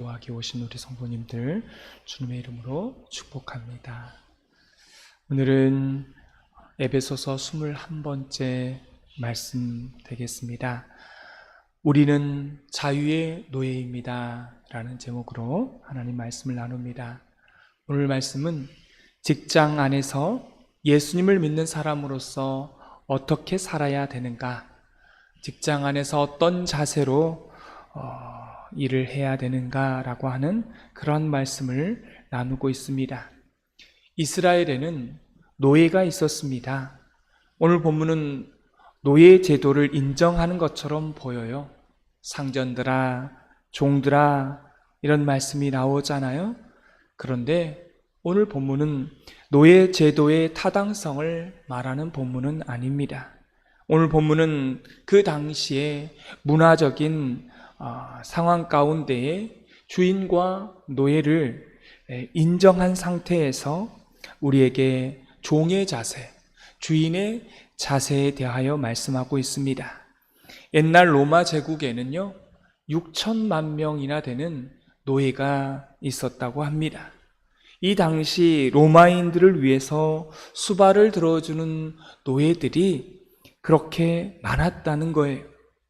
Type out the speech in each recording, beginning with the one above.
기도하기 오신 우리 성도님들 주님의 이름으로 축복합니다. 오늘은 에베소서 21번째 말씀 되겠습니다. 우리는 자유의 노예입니다 라는 제목으로 하나님 말씀을 나눕니다. 오늘 말씀은 직장 안에서 예수님을 믿는 사람으로서 어떻게 살아야 되는가, 직장 안에서 어떤 자세로 일을 해야 되는가라고 하는 그런 말씀을 나누고 있습니다. 이스라엘에는 노예가 있었습니다. 오늘 본문은 노예 제도를 인정하는 것처럼 보여요. 상전들아, 종들아 이런 말씀이 나오잖아요. 그런데 오늘 본문은 노예 제도의 타당성을 말하는 본문은 아닙니다. 오늘 본문은 그 당시에 문화적인 상황 가운데에 주인과 노예를 인정한 상태에서 우리에게 종의 자세, 주인의 자세에 대하여 말씀하고 있습니다. 옛날 로마 제국에는요 6천만 명이나 되는 노예가 있었다고 합니다. 이 당시 로마인들을 위해서 수발을 들어주는 노예들이 그렇게 많았다는 거예요.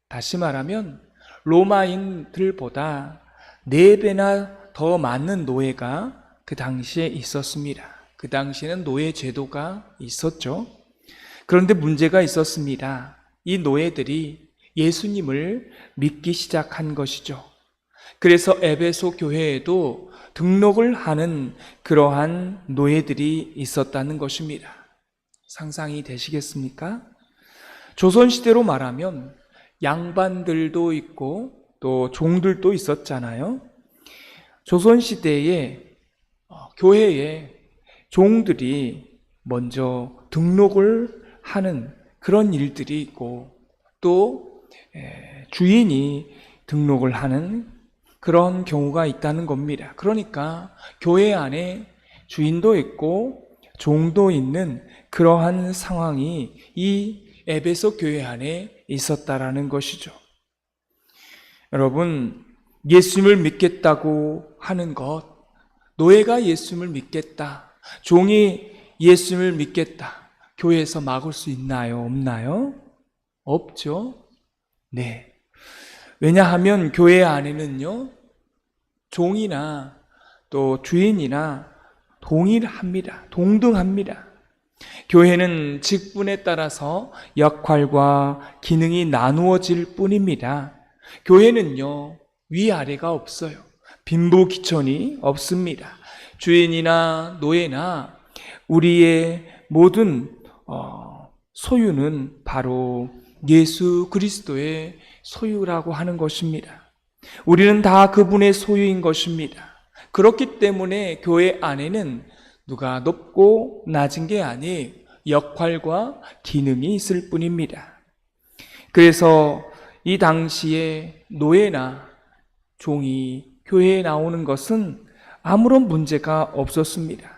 다시 말하면 로마인들보다 4배나 더 많은 노예가 그 당시에 있었습니다. 그 당시에는 노예 제도가 있었죠. 그런데 문제가 있었습니다. 이 노예들이 예수님을 믿기 시작한 것이죠. 그래서 에베소 교회에도 등록을 하는 그러한 노예들이 있었다는 것입니다. 상상이 되시겠습니까? 조선시대로 말하면 양반들도 있고 또 종들도 있었잖아요. 조선시대에 교회에 종들이 먼저 등록을 하는 그런 일들이 있고 또 주인이 등록을 하는 그런 경우가 있다는 겁니다. 그러니까 교회 안에 주인도 있고 종도 있는 그러한 상황이 이 에베소 교회 안에 있었다라는 것이죠. 여러분, 예수님을 믿겠다고 하는 것, 노예가 예수님을 믿겠다, 종이 예수님을 믿겠다, 교회에서 막을 수 있나요? 없나요? 없죠. 네. 왜냐하면 교회 안에는요 종이나 또 주인이나 동일합니다. 동등합니다. 교회는 직분에 따라서 역할과 기능이 나누어질 뿐입니다. 교회는요 위아래가 없어요. 빈부귀천이 없습니다. 주인이나 노예나 우리의 모든 소유는 바로 예수 그리스도의 소유라고 하는 것입니다. 우리는 다 그분의 소유인 것입니다. 그렇기 때문에 교회 안에는 누가 높고 낮은 게 아니 역할과 기능이 있을 뿐입니다. 그래서 이 당시에 노예나 종이 교회에 나오는 것은 아무런 문제가 없었습니다.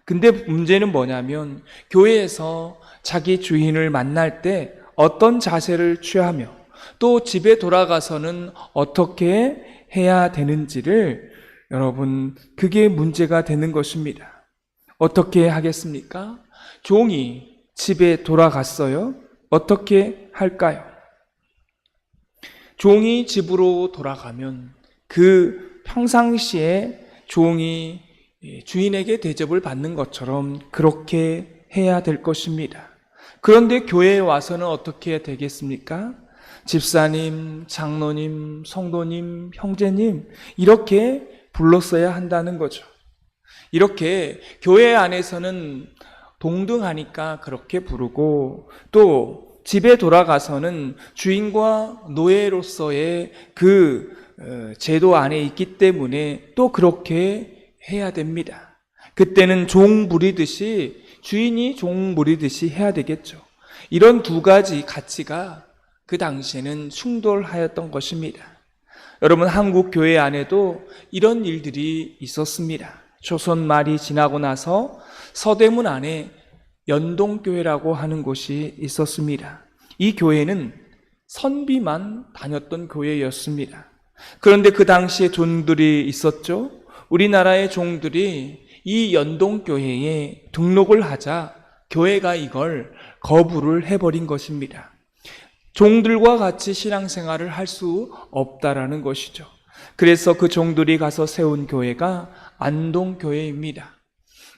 근데 문제는 뭐냐면 교회에서 자기 주인을 만날 때 어떤 자세를 취하며 또 집에 돌아가서는 어떻게 해야 되는지를 여러분 그게 문제가 되는 것입니다. 어떻게 하겠습니까? 종이 집에 돌아갔어요. 어떻게 할까요? 종이 집으로 돌아가면 그 평상시에 종이 주인에게 대접을 받는 것처럼 그렇게 해야 될 것입니다. 그런데 교회에 와서는 어떻게 되겠습니까? 집사님, 장로님, 성도님, 형제님 이렇게 불렀어야 한다는 거죠. 이렇게 교회 안에서는 동등하니까 그렇게 부르고 또 집에 돌아가서는 주인과 노예로서의 그 제도 안에 있기 때문에 또 그렇게 해야 됩니다. 그때는 종 부리듯이 주인이 종 부리듯이 해야 되겠죠. 이런 두 가지 가치가 그 당시에는 충돌하였던 것입니다. 여러분 한국 교회 안에도 이런 일들이 있었습니다. 조선 말이 지나고 나서 서대문 안에 연동교회라고 하는 곳이 있었습니다. 이 교회는 선비만 다녔던 교회였습니다. 그런데 그 당시에 종들이 있었죠. 우리나라의 종들이 이 연동교회에 등록을 하자 교회가 이걸 거부를 해버린 것입니다. 종들과 같이 신앙생활을 할 수 없다라는 것이죠. 그래서 그 종들이 가서 세운 교회가 안동교회입니다.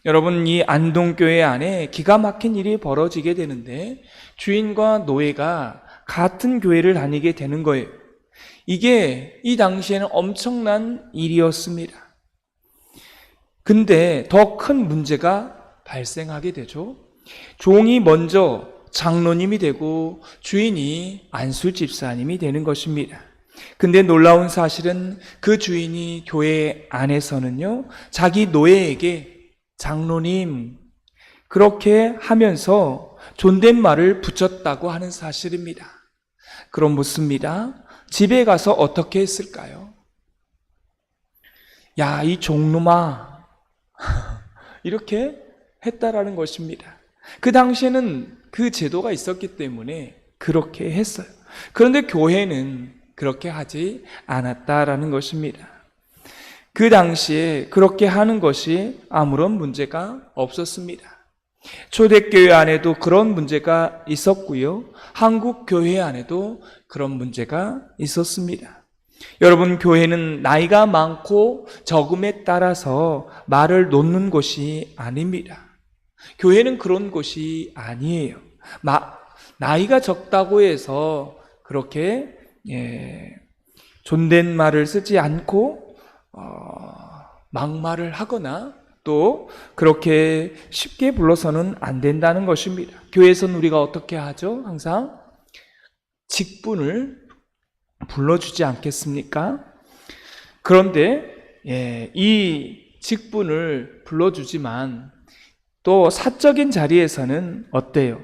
여러분, 이 안동교회 안에 기가 막힌 일이 벌어지게 되는데 주인과 노예가 같은 교회를 다니게 되는 거예요. 이게 이 당시에는 엄청난 일이었습니다. 근데 더 큰 문제가 발생하게 되죠. 종이 먼저 장로님이 되고 주인이 안수 집사님이 되는 것입니다. 근데 놀라운 사실은 그 주인이 교회 안에서는요, 자기 노예에게 장로님 그렇게 하면서 존댓말을 붙였다고 하는 사실입니다. 그럼 묻습니다. 집에 가서 어떻게 했을까요? 야, 이 종놈아 이렇게 했다라는 것입니다. 그 당시에는 그 제도가 있었기 때문에 그렇게 했어요. 그런데 교회는 그렇게 하지 않았다라는 것입니다. 그 당시에 그렇게 하는 것이 아무런 문제가 없었습니다. 초대교회 안에도 그런 문제가 있었고요. 한국교회 안에도 그런 문제가 있었습니다. 여러분, 교회는 나이가 많고 적음에 따라서 말을 놓는 곳이 아닙니다. 교회는 그런 곳이 아니에요. 나이가 적다고 해서 그렇게 존댓말을 쓰지 않고 막말을 하거나 또 그렇게 쉽게 불러서는 안 된다는 것입니다. 교회에서는 우리가 어떻게 하죠? 항상 직분을 불러주지 않겠습니까? 그런데 이 직분을 불러주지만 또 사적인 자리에서는 어때요?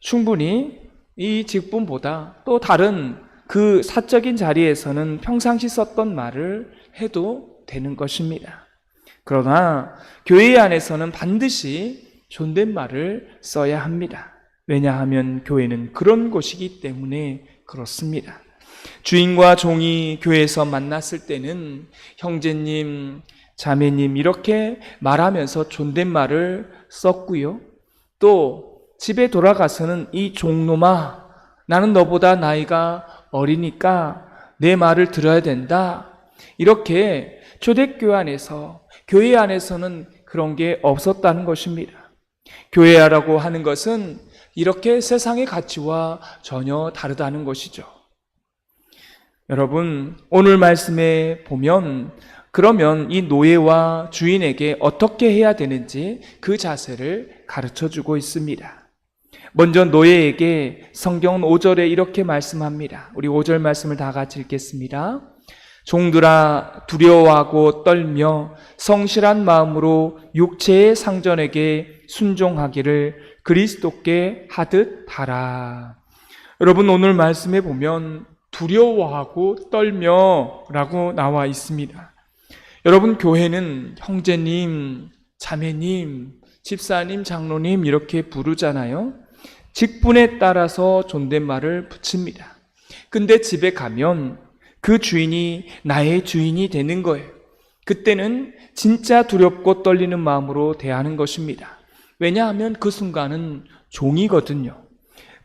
충분히 이 직분보다 또 다른 그 사적인 자리에서는 평상시 썼던 말을 해도 되는 것입니다. 그러나 교회 안에서는 반드시 존댓말을 써야 합니다. 왜냐하면 교회는 그런 곳이기 때문에 그렇습니다. 주인과 종이 교회에서 만났을 때는 형제님, 자매님 이렇게 말하면서 존댓말을 썼고요. 또 집에 돌아가서는 이 종놈아, 나는 너보다 나이가 어리니까 내 말을 들어야 된다. 이렇게 초대교회 안에서, 교회 안에서는 그런 게 없었다는 것입니다. 교회라고 하는 것은 이렇게 세상의 가치와 전혀 다르다는 것이죠. 여러분, 오늘 말씀에 보면 그러면 이 노예와 주인에게 어떻게 해야 되는지 그 자세를 가르쳐주고 있습니다. 먼저 노예에게 성경은 5절에 이렇게 말씀합니다. 우리 5절 말씀을 다 같이 읽겠습니다. 종들아 두려워하고 떨며 성실한 마음으로 육체의 상전에게 순종하기를 그리스도께 하듯 하라. 여러분, 오늘 말씀에 보면 두려워하고 떨며 라고 나와 있습니다. 여러분, 교회는 형제님, 자매님, 집사님, 장로님 이렇게 부르잖아요. 직분에 따라서 존댓말을 붙입니다. 근데 집에 가면 그 주인이 나의 주인이 되는 거예요. 그때는 진짜 두렵고 떨리는 마음으로 대하는 것입니다. 왜냐하면 그 순간은 종이거든요.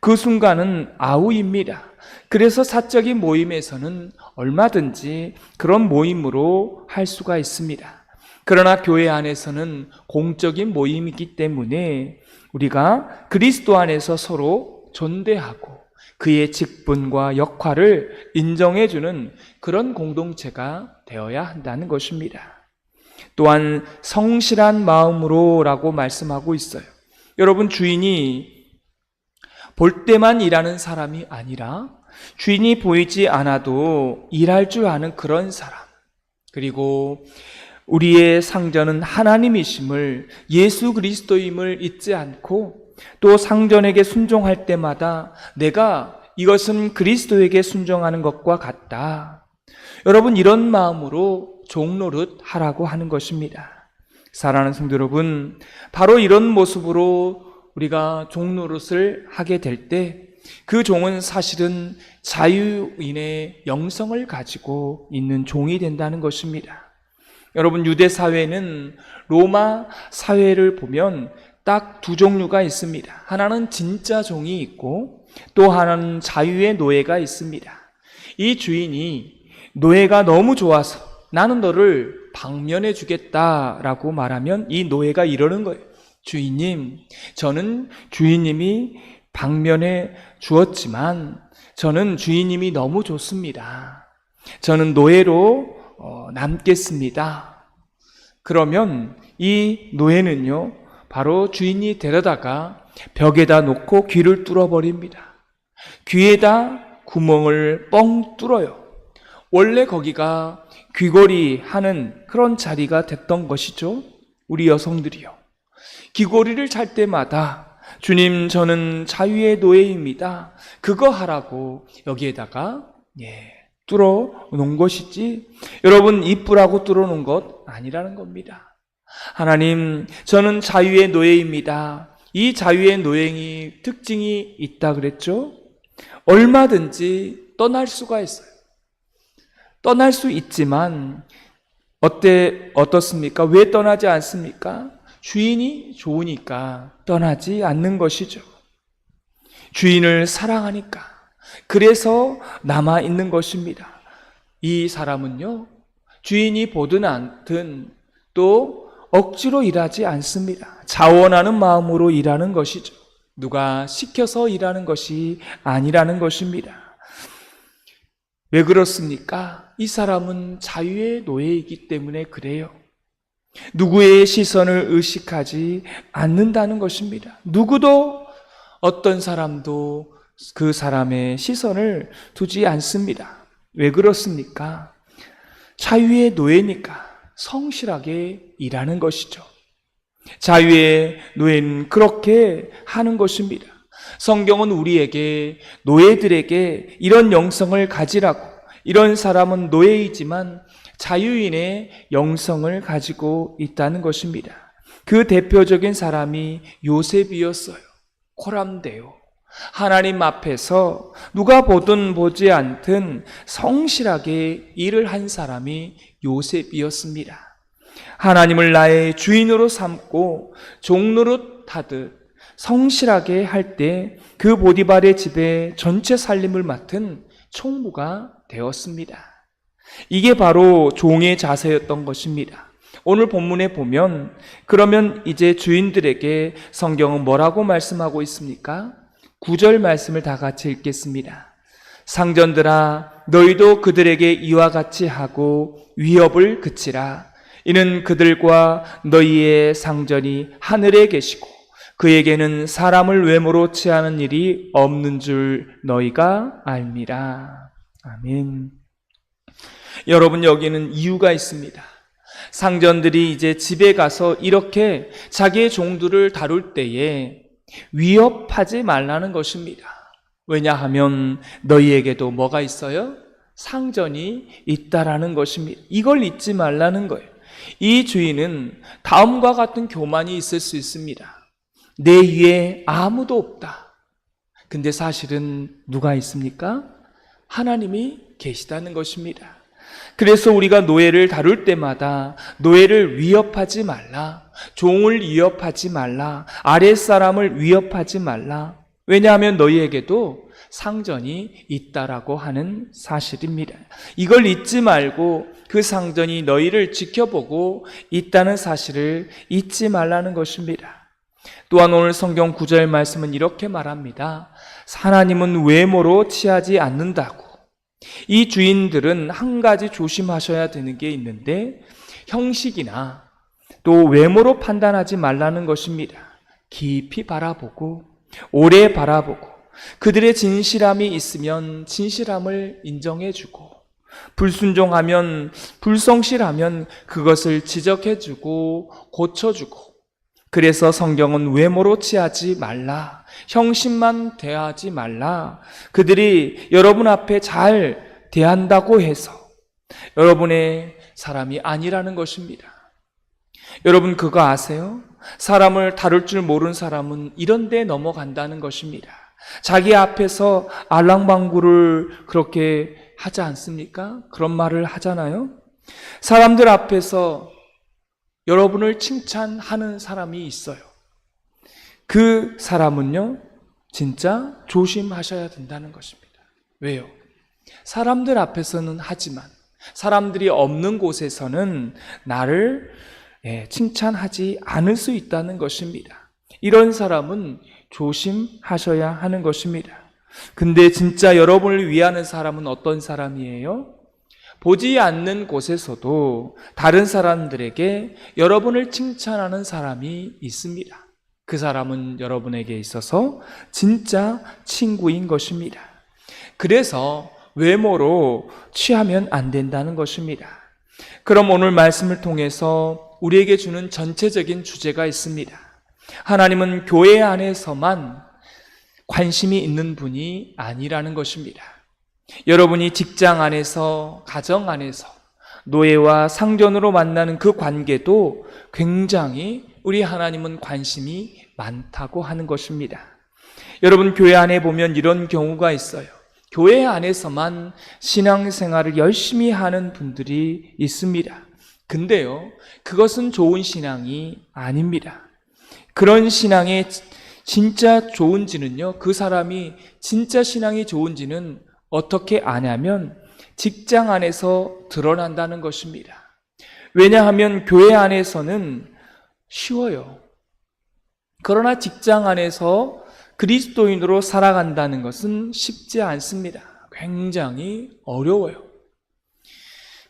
그 순간은 아우입니다. 그래서 사적인 모임에서는 얼마든지 그런 모임으로 할 수가 있습니다. 그러나 교회 안에서는 공적인 모임이기 때문에 우리가 그리스도 안에서 서로 존대하고 그의 직분과 역할을 인정해주는 그런 공동체가 되어야 한다는 것입니다. 또한 성실한 마음으로 라고 말씀하고 있어요. 여러분, 주인이 볼 때만 일하는 사람이 아니라 주인이 보이지 않아도 일할 줄 아는 그런 사람, 그리고 우리의 상전은 하나님이심을, 예수 그리스도임을 잊지 않고 또 상전에게 순종할 때마다 내가 이것은 그리스도에게 순종하는 것과 같다. 여러분, 이런 마음으로 종노릇 하라고 하는 것입니다. 사랑하는 성도 여러분, 바로 이런 모습으로 우리가 종노릇을 하게 될 때 그 종은 사실은 자유인의 영성을 가지고 있는 종이 된다는 것입니다. 여러분, 유대 사회는 로마 사회를 보면 딱 두 종류가 있습니다. 하나는 진짜 종이 있고 또 하나는 자유의 노예가 있습니다. 이 주인이 노예가 너무 좋아서 나는 너를 방면해 주겠다라고 말하면 이 노예가 이러는 거예요. 주인님, 저는 주인님이 방면해 주었지만 저는 주인님이 너무 좋습니다. 저는 노예로 남겠습니다. 그러면 이 노예는요, 바로 주인이 데려다가 벽에다 놓고 귀를 뚫어버립니다. 귀에다 구멍을 뻥 뚫어요. 원래 거기가 귀걸이 하는 그런 자리가 됐던 것이죠. 우리 여성들이요. 귀걸이를 찰 때마다 주님, 저는 자유의 노예입니다. 그거 하라고 여기에다가 뚫어 놓은 것이지, 여러분 이쁘라고 뚫어 놓은 것 아니라는 겁니다. 하나님, 저는 자유의 노예입니다. 이 자유의 노예의 특징이 있다 그랬죠? 얼마든지 떠날 수가 있어요. 떠날 수 있지만 어떻습니까? 왜 떠나지 않습니까? 주인이 좋으니까 떠나지 않는 것이죠. 주인을 사랑하니까. 그래서 남아 있는 것입니다. 이 사람은요, 주인이 보든 않든 또 억지로 일하지 않습니다. 자원하는 마음으로 일하는 것이죠. 누가 시켜서 일하는 것이 아니라는 것입니다. 왜 그렇습니까? 이 사람은 자유의 노예이기 때문에 그래요. 누구의 시선을 의식하지 않는다는 것입니다. 누구도, 어떤 사람도 그 사람의 시선을 두지 않습니다. 왜 그렇습니까? 자유의 노예니까 성실하게 일하는 것이죠. 자유의 노예는 그렇게 하는 것입니다. 성경은 우리에게, 노예들에게 이런 영성을 가지라고, 이런 사람은 노예이지만 자유인의 영성을 가지고 있다는 것입니다. 그 대표적인 사람이 요셉이었어요. 코람데오. 하나님 앞에서 누가 보든 보지 않든 성실하게 일을 한 사람이 요셉이었습니다. 하나님을 나의 주인으로 삼고 종노릇 하듯 성실하게 할 때 그 보디발의 집에 전체 살림을 맡은 총무가 되었습니다. 이게 바로 종의 자세였던 것입니다. 오늘 본문에 보면, 그러면 이제 주인들에게 성경은 뭐라고 말씀하고 있습니까? 9절 말씀을 다 같이 읽겠습니다. 상전들아, 너희도 그들에게 이와 같이 하고 위협을 그치라. 이는 그들과 너희의 상전이 하늘에 계시고 그에게는 사람을 외모로 취하는 일이 없는 줄 너희가 알미라. 아멘. 여러분, 여기는 이유가 있습니다. 상전들이 이제 집에 가서 이렇게 자기의 종들을 다룰 때에 위협하지 말라는 것입니다. 왜냐하면 너희에게도 뭐가 있어요? 상전이 있다라는 것입니다. 이걸 잊지 말라는 거예요. 이 주인은 다음과 같은 교만이 있을 수 있습니다. 내 위에 아무도 없다. 근데 사실은 누가 있습니까? 하나님이 계시다는 것입니다. 그래서 우리가 노예를 다룰 때마다 노예를 위협하지 말라, 종을 위협하지 말라, 아랫사람을 위협하지 말라. 왜냐하면 너희에게도 상전이 있다라고 하는 사실입니다. 이걸 잊지 말고 그 상전이 너희를 지켜보고 있다는 사실을 잊지 말라는 것입니다. 또한 오늘 성경 9절 말씀은 이렇게 말합니다. 하나님은 외모로 취하지 않는다고. 이 주인들은 한 가지 조심하셔야 되는 게 있는데, 형식이나 또 외모로 판단하지 말라는 것입니다. 깊이 바라보고 오래 바라보고 그들의 진실함이 있으면 진실함을 인정해주고, 불순종하면, 불성실하면 그것을 지적해주고 고쳐주고. 그래서 성경은 외모로 취하지 말라, 형식만 대하지 말라, 그들이 여러분 앞에 잘 대한다고 해서 여러분의 사람이 아니라는 것입니다. 여러분 그거 아세요? 사람을 다룰 줄 모르는 사람은 이런 데 넘어간다는 것입니다. 자기 앞에서 알랑방구를 그렇게 하지 않습니까? 그런 말을 하잖아요. 사람들 앞에서 여러분을 칭찬하는 사람이 있어요. 그 사람은요, 진짜 조심하셔야 된다는 것입니다. 왜요? 사람들 앞에서는 하지만 사람들이 없는 곳에서는 나를 칭찬하지 않을 수 있다는 것입니다. 이런 사람은 조심하셔야 하는 것입니다. 근데 진짜 여러분을 위하는 사람은 어떤 사람이에요? 보지 않는 곳에서도 다른 사람들에게 여러분을 칭찬하는 사람이 있습니다. 그 사람은 여러분에게 있어서 진짜 친구인 것입니다. 그래서 외모로 취하면 안 된다는 것입니다. 그럼 오늘 말씀을 통해서 우리에게 주는 전체적인 주제가 있습니다. 하나님은 교회 안에서만 관심이 있는 분이 아니라는 것입니다. 여러분이 직장 안에서, 가정 안에서 노예와 상전으로 만나는 그 관계도 굉장히 우리 하나님은 관심이 많다고 하는 것입니다. 여러분, 교회 안에 보면 이런 경우가 있어요. 교회 안에서만 신앙생활을 열심히 하는 분들이 있습니다. 근데요, 그것은 좋은 신앙이 아닙니다. 그런 신앙의 진짜 좋은지는요, 그 사람이 진짜 신앙이 좋은지는 어떻게 아냐면 직장 안에서 드러난다는 것입니다. 왜냐하면 교회 안에서는 쉬워요. 그러나 직장 안에서 그리스도인으로 살아간다는 것은 쉽지 않습니다. 굉장히 어려워요.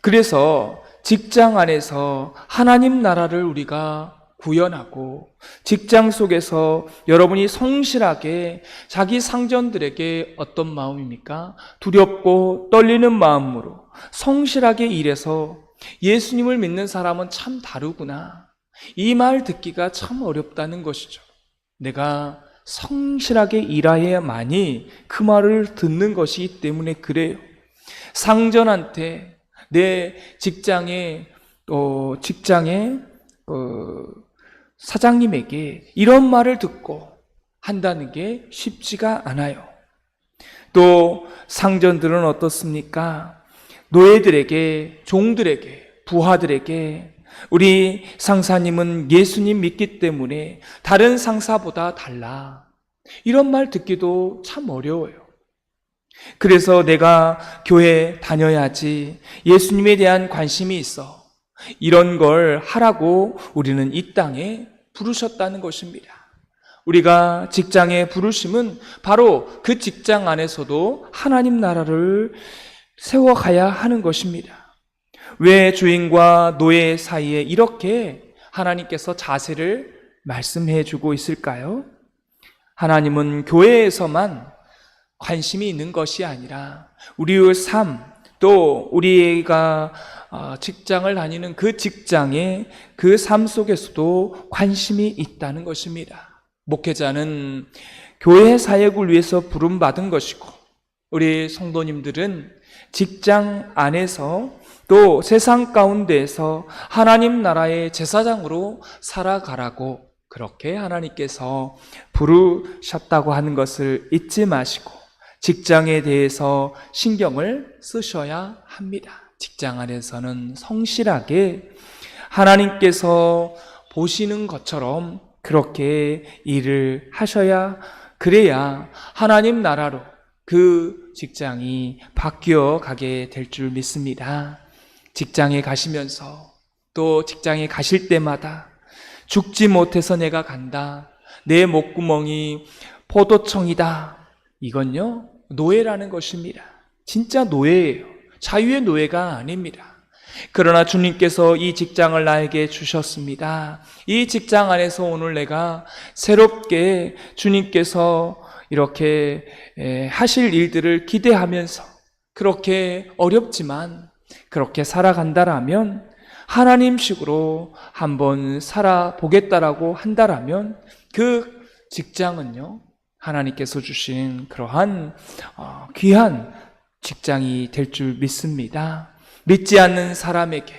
그래서 직장 안에서 하나님 나라를 우리가 구현하고 직장 속에서 여러분이 성실하게 자기 상전들에게 어떤 마음입니까? 두렵고 떨리는 마음으로 성실하게 일해서 예수님을 믿는 사람은 참 다르구나. 이 말 듣기가 참 어렵다는 것이죠. 내가 성실하게 일해야만이 그 말을 듣는 것이기 때문에 그래요. 상전한테 내 직장의 사장님에게 이런 말을 듣고 한다는 게 쉽지가 않아요. 또 상전들은 어떻습니까? 노예들에게, 종들에게, 부하들에게 우리 상사님은 예수님 믿기 때문에 다른 상사보다 달라. 이런 말 듣기도 참 어려워요. 그래서 내가 교회 다녀야지, 예수님에 대한 관심이 있어, 이런 걸 하라고 우리는 이 땅에 부르셨다는 것입니다. 우리가 직장에 부르심은 바로 그 직장 안에서도 하나님 나라를 세워가야 하는 것입니다. 왜 주인과 노예 사이에 이렇게 하나님께서 자세를 말씀해 주고 있을까요? 하나님은 교회에서만 관심이 있는 것이 아니라 우리의 삶, 또 우리가 직장을 다니는 그 직장의 그 삶 속에서도 관심이 있다는 것입니다. 목회자는 교회 사역을 위해서 부름받은 것이고, 우리 성도님들은 직장 안에서 또 세상 가운데에서 하나님 나라의 제사장으로 살아가라고 그렇게 하나님께서 부르셨다고 하는 것을 잊지 마시고 직장에 대해서 신경을 쓰셔야 합니다. 직장 안에서는 성실하게 하나님께서 보시는 것처럼 그렇게 일을 하셔야, 그래야 하나님 나라로 그 직장이 바뀌어 가게 될 줄 믿습니다. 직장에 가시면서 또 직장에 가실 때마다 죽지 못해서 내가 간다, 내 목구멍이 포도청이다, 이건요 노예라는 것입니다. 진짜 노예예요. 자유의 노예가 아닙니다. 그러나 주님께서 이 직장을 나에게 주셨습니다. 이 직장 안에서 오늘 내가 새롭게 주님께서 이렇게 하실 일들을 기대하면서 그렇게 어렵지만 그렇게 살아간다라면, 하나님식으로 한번 살아보겠다라고 한다라면 그 직장은요 하나님께서 주신 그러한 귀한 직장이 될 줄 믿습니다. 믿지 않는 사람에게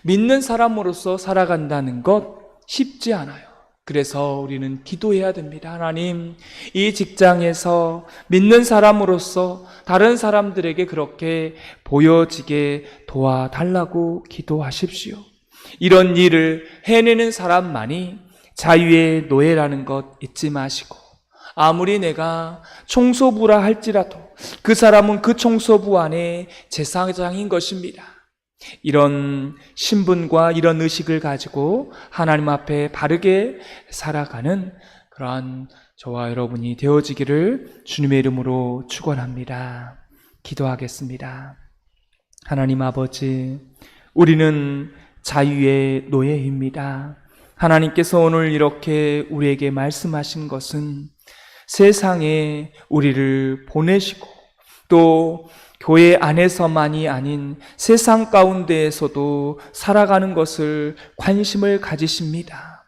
믿는 사람으로서 살아간다는 것 쉽지 않아요. 그래서 우리는 기도해야 됩니다. 하나님, 이 직장에서 믿는 사람으로서 다른 사람들에게 그렇게 보여지게 도와달라고 기도하십시오. 이런 일을 해내는 사람만이 자유의 노예라는 것 잊지 마시고, 아무리 내가 총소부라 할지라도 그 사람은 그 총소부 안에 제사장인 것입니다. 이런 신분과 이런 의식을 가지고 하나님 앞에 바르게 살아가는 그러한 저와 여러분이 되어지기를 주님의 이름으로 축원합니다. 기도하겠습니다. 하나님 아버지, 우리는 자유의 노예입니다. 하나님께서 오늘 이렇게 우리에게 말씀하신 것은 세상에 우리를 보내시고 또 교회 안에서만이 아닌 세상 가운데에서도 살아가는 것을 관심을 가지십니다.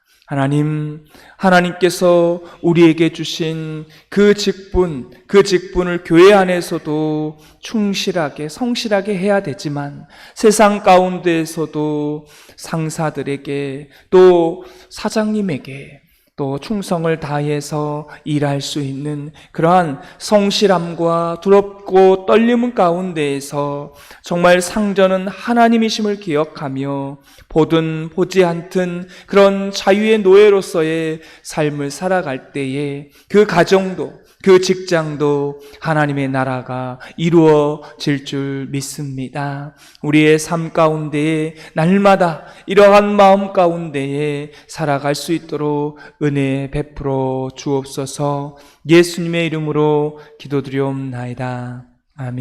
하나님께서 우리에게 주신 그 직분을 교회 안에서도 충실하게, 성실하게 해야 되지만 세상 가운데에서도 상사들에게 또 사장님에게 또 충성을 다해서 일할 수 있는 그러한 성실함과 두렵고 떨림 가운데에서 정말 상전은 하나님이심을 기억하며 보든 보지 않든 그런 자유의 노예로서의 삶을 살아갈 때에 그 가정도 그 직장도 하나님의 나라가 이루어질 줄 믿습니다. 우리의 삶 가운데에 날마다 이러한 마음 가운데에 살아갈 수 있도록 은혜 베풀어 주옵소서. 예수님의 이름으로 기도드리옵나이다. 아멘.